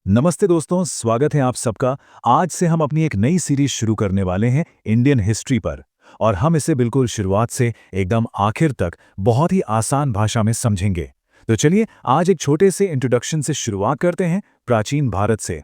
नमस्ते दोस्तों, स्वागत है आप सबका। आज से हम अपनी एक नई सीरीज शुरू करने वाले हैं इंडियन हिस्ट्री पर। और हम इसे बिल्कुल शुरुआत से एकदम आखिर तक बहुत ही आसान भाषा में समझेंगे। तो चलिए आज एक छोटे से इंट्रोडक्शन से शुरुआत करते हैं, प्राचीन भारत से।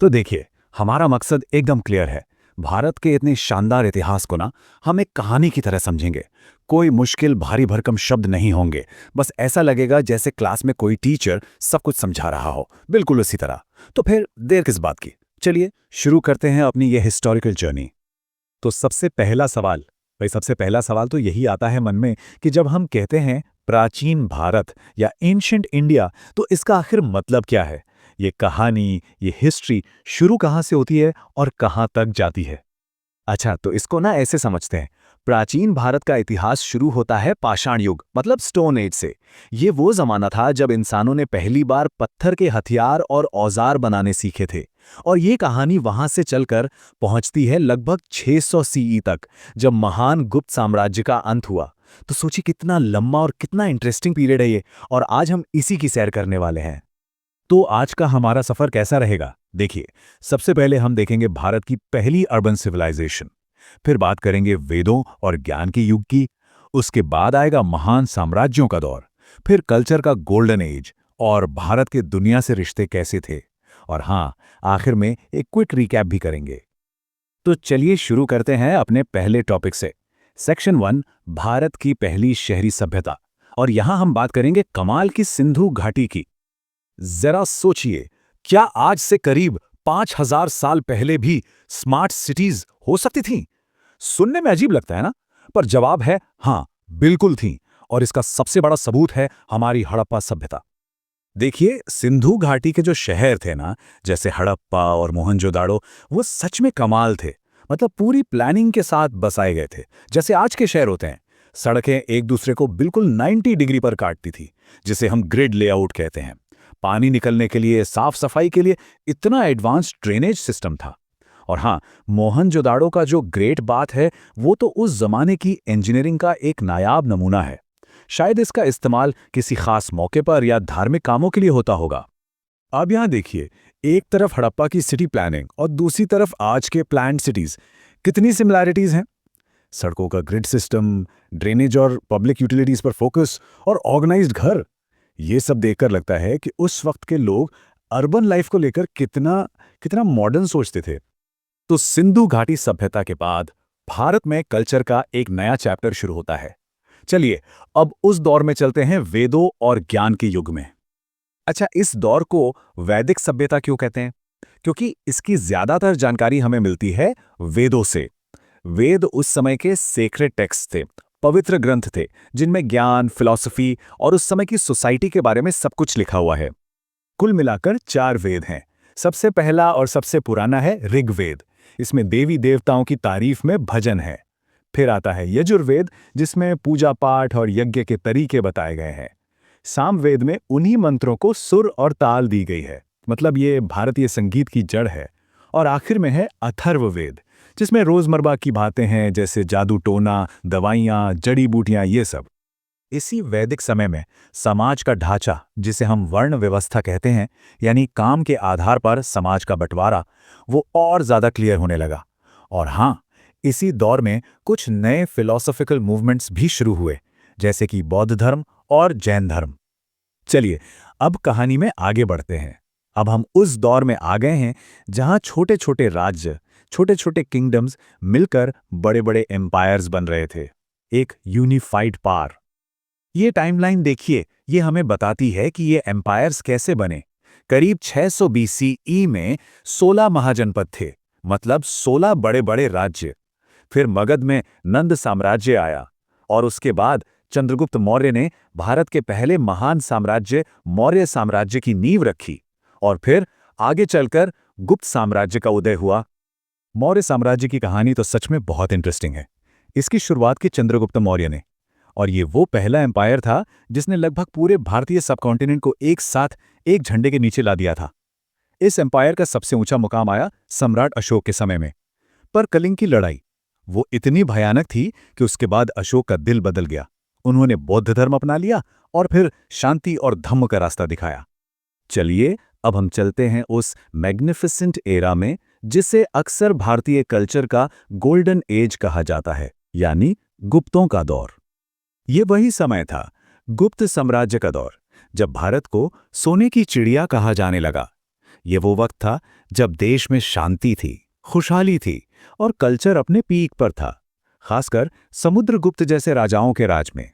तो देखिए, हमारा मकसद एकदम क्लियर है। भारत के इतने शानदार इतिहास को ना हम एक कहानी की तरह समझेंगे। कोई मुश्किल भारी भरकम शब्द नहीं होंगे। बस ऐसा लगेगा जैसे क्लास में कोई टीचर सब कुछ समझा रहा हो, बिल्कुल उसी तरह। तो फिर देर किस बात की, चलिए शुरू करते हैं अपनी ये हिस्टोरिकल जर्नी। तो सबसे पहला सवाल तो यही आता है मन में कि जब हम कहते हैं प्राचीन भारत या एंशिएंट इंडिया, तो इसका आखिर मतलब क्या है? ये कहानी, ये हिस्ट्री शुरू कहाँ से होती है और कहाँ तक जाती है? अच्छा, तो इसको ना ऐसे समझते हैं। प्राचीन भारत का इतिहास शुरू होता है पाषाण युग, मतलब स्टोन एज से। ये वो जमाना था जब इंसानों ने पहली बार पत्थर के हथियार और औजार बनाने सीखे थे। और ये कहानी वहां से चलकर पहुंचती है लगभग 600 सीई तक, जब महान गुप्त साम्राज्य का अंत हुआ। तो सोचिए कितना लंबा और कितना इंटरेस्टिंग पीरियड है ये, और आज हम इसी की सैर करने वाले हैं। तो आज का हमारा सफर कैसा रहेगा? देखिए, सबसे पहले हम देखेंगे भारत की पहली अर्बन सिविलाइजेशन। फिर बात करेंगे वेदों और ज्ञान के युग की। उसके बाद आएगा महान साम्राज्यों का दौर। फिर कल्चर का गोल्डन एज और भारत के दुनिया से रिश्ते कैसे थे। और हाँ, आखिर में एक क्विक रिकैप भी करेंगे। तो चलिए शुरू करते हैं अपने पहले टॉपिक से। सेक्शन 1, भारत की पहली शहरी सभ्यता। और यहां हम बात करेंगे कमाल की सिंधु घाटी की। जरा सोचिए, क्या आज से करीब 5000 साल पहले भी स्मार्ट सिटीज हो सकती थीं? सुनने में अजीब लगता है ना, पर जवाब है हाँ, बिल्कुल थीं। और इसका सबसे बड़ा सबूत है हमारी हड़प्पा सभ्यता। देखिए, सिंधु घाटी के जो शहर थे ना, जैसे हड़प्पा और मोहनजोदाड़ो, वो सच में कमाल थे। मतलब पूरी प्लानिंग के साथ बसाए गए थे, जैसे आज के शहर होते हैं। सड़कें एक दूसरे को बिल्कुल 90 डिग्री पर काटती थी, जिसे हम ग्रिड लेआउट कहते हैं। पानी निकलने के लिए, साफ सफाई के लिए इतना एडवांस ड्रेनेज सिस्टम था। और हाँ, मोहनजोदाड़ो का जो ग्रेट बात है, वो तो उस जमाने की इंजीनियरिंग का एक नायाब नमूना है। शायद इसका इस्तेमाल किसी खास मौके पर या धार्मिक कामों के लिए होता होगा। अब यहाँ देखिए, एक तरफ हड़प्पा की सिटी प्लानिंग और दूसरी तरफ आज के प्लान्ड सिटीज, कितनी सिमिलैरिटीज हैं। सड़कों का ग्रिड सिस्टम, ड्रेनेज और पब्लिक यूटिलिटीज पर फोकस, और ऑर्गेनाइज्ड घर। ये सब देखकर लगता है कि उस वक्त के लोग अर्बन लाइफ को लेकर कितना कितना मॉडर्न सोचते थे। तो सिंधु घाटी सभ्यता के बाद भारत में कल्चर का एक नया चैप्टर शुरू होता है। चलिए, अब उस दौर में चलते हैं वेदों और ज्ञान के युग में। अच्छा, इस दौर को वैदिक सभ्यता क्यों कहते हैं? क्योंकि इसकी ज्यादातर जानकारी हमें मिलती है वेदों से। वेद उस समय के सेक्रेड टेक्स्ट थे, पवित्र ग्रंथ थे, जिनमें ज्ञान, फिलॉसफी और उस समय की सोसाइटी के बारे में सब कुछ लिखा हुआ है। कुल मिलाकर 4 वेद हैं। सबसे पहला और सबसे पुराना है ऋग्वेद। इसमें देवी देवताओं की तारीफ में भजन है। फिर आता है यजुर्वेद, जिसमें पूजा पाठ और यज्ञ के तरीके बताए गए हैं। सामवेद में उन्हीं मंत्रों को सुर और ताल दी गई है, मतलब ये भारतीय संगीत की जड़ है। और आखिर में है अथर्ववेद, जिसमें रोजमर्रा की बातें हैं, जैसे जादू टोना, दवाइयाँ, जड़ी बूटियाँ, ये सब। इसी वैदिक समय में समाज का ढांचा, जिसे हम वर्ण व्यवस्था कहते हैं, यानी काम के आधार पर समाज का बंटवारा, वो और ज्यादा क्लियर होने लगा। और हाँ, इसी दौर में कुछ नए फिलोसॉफिकल मूवमेंट्स भी शुरू हुए, जैसे कि बौद्ध धर्म और जैन धर्म। चलिए, अब कहानी में आगे बढ़ते हैं। अब हम उस दौर में आ गए हैं जहां छोटे छोटे राज्य, छोटे छोटे किंगडम्स मिलकर बड़े बड़े एम्पायर्स बन रहे थे, एक यूनिफाइड पावर। ये टाइमलाइन देखिए, ये हमें बताती है कि ये एम्पायर्स कैसे बने। करीब 600 बीसीई में 16 महाजनपद थे, मतलब 16 बड़े बड़े राज्य। फिर मगध में नंद साम्राज्य आया, और उसके बाद चंद्रगुप्त मौर्य ने भारत के पहले महान साम्राज्य मौर्य साम्राज्य की नींव रखी। और फिर आगे चलकर गुप्त साम्राज्य का उदय हुआ। मौर्य साम्राज्य की कहानी तो सच में बहुत इंटरेस्टिंग है। इसकी शुरुआत की चंद्रगुप्त मौर्य ने, और ये वो पहला एम्पायर था जिसने लगभग पूरे भारतीय सबकॉन्टिनेंट को एक साथ एक झंडे के नीचे ला दिया था। इस एम्पायर का सबसे ऊंचा मुकाम आया सम्राट अशोक के समय में। पर कलिंग की लड़ाई, वो इतनी भयानक थी कि उसके बाद अशोक का दिल बदल गया। उन्होंने बौद्ध धर्म अपना लिया और फिर शांति और धम्म का रास्ता दिखाया। चलिए, अब हम चलते हैं उस मैग्निफिसेंट एरा में जिसे अक्सर भारतीय कल्चर का गोल्डन एज कहा जाता है, यानी गुप्तों का दौर। ये वही समय था, गुप्त साम्राज्य का दौर, जब भारत को सोने की चिड़िया कहा जाने लगा। ये वो वक्त था जब देश में शांति थी, खुशहाली थी और कल्चर अपने पीक पर था, खासकर समुद्रगुप्त जैसे राजाओं के राज में।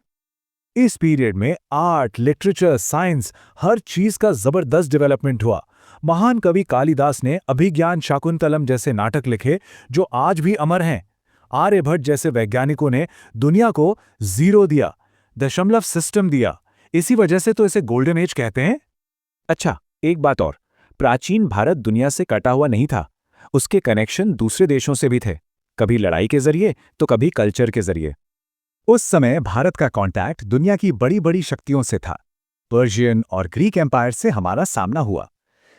इस पीरियड में आर्ट, लिटरेचर, साइंस, हर चीज का जबरदस्त डेवलपमेंट हुआ। महान कवि कालिदास ने अभिज्ञान शाकुंतलम जैसे नाटक लिखे जो आज भी अमर हैं। आर्यभट्ट जैसे वैज्ञानिकों ने दुनिया को जीरो दिया, दशमलव सिस्टम दिया। इसी वजह से तो इसे गोल्डन एज कहते हैं। अच्छा, एक बात और, प्राचीन भारत दुनिया से कटा हुआ नहीं था। उसके कनेक्शन दूसरे देशों से भी थे, कभी लड़ाई के जरिए तो कभी कल्चर के जरिए। उस समय भारत का कांटेक्ट दुनिया की बड़ी बड़ी शक्तियों से था। पर्शियन और ग्रीक एम्पायर से हमारा सामना हुआ।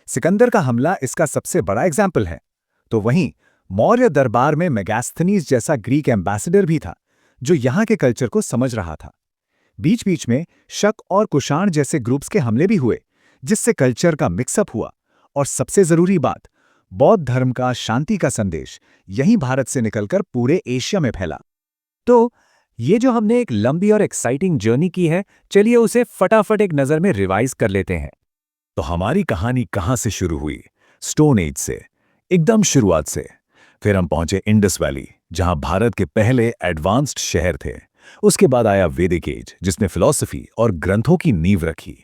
सिकंदर का हमला इसका सबसे बड़ा एग्जाम्पल है। तो वहीं मौर्य दरबार में मेगास्थनीज जैसा ग्रीक एम्बेसडर भी था, जो यहाँ के कल्चर को समझ रहा था। बीच बीच में शक और कुषाण जैसे ग्रुप्स के हमले भी हुए, जिससे कल्चर का मिक्सअप हुआ। और सबसे जरूरी बात, बौद्ध धर्म का शांति का संदेश यहीं भारत से निकलकर पूरे एशिया में फैला। तो ये जो हमने एक लंबी और एक्साइटिंग जर्नी की है, चलिए उसे फटाफट एक नजर में रिवाइज कर लेते हैं। तो हमारी कहानी कहां से शुरू हुई? स्टोन एज से, एकदम शुरुआत से। फिर हम पहुंचे इंडस वैली, जहां भारत के पहले एडवांस्ड शहर थे। उसके बाद आया वैदिक एज, जिसने फिलॉसफी और ग्रंथों की नींव रखी।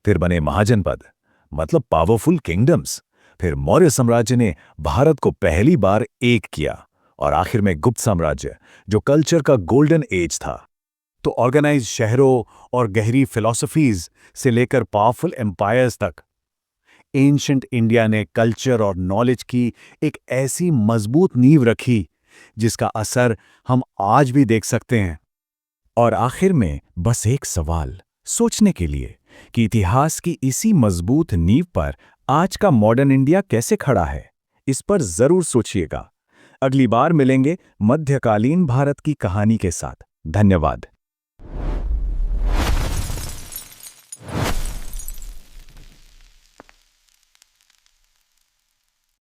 फिर बने महाजनपद, मतलब पावरफुल किंगडम्स। फिर मौर्य साम्राज्य ने भारत को पहली बार एक किया। और आखिर में गुप्त साम्राज्य, जो कल्चर का गोल्डन एज था। तो ऑर्गेनाइज शहरों और गहरी फिलॉसफीज से लेकर पावरफुल एम्पायर्स तक, एंशंट इंडिया ने कल्चर और नॉलेज की एक ऐसी मजबूत नींव रखी जिसका असर हम आज भी देख सकते हैं। और आखिर में बस एक सवाल सोचने के लिए कि इतिहास की इसी मजबूत नींव पर आज का मॉडर्न इंडिया कैसे खड़ा है। इस पर जरूर सोचिएगा। अगली बार मिलेंगे मध्यकालीन भारत की कहानी के साथ। धन्यवाद।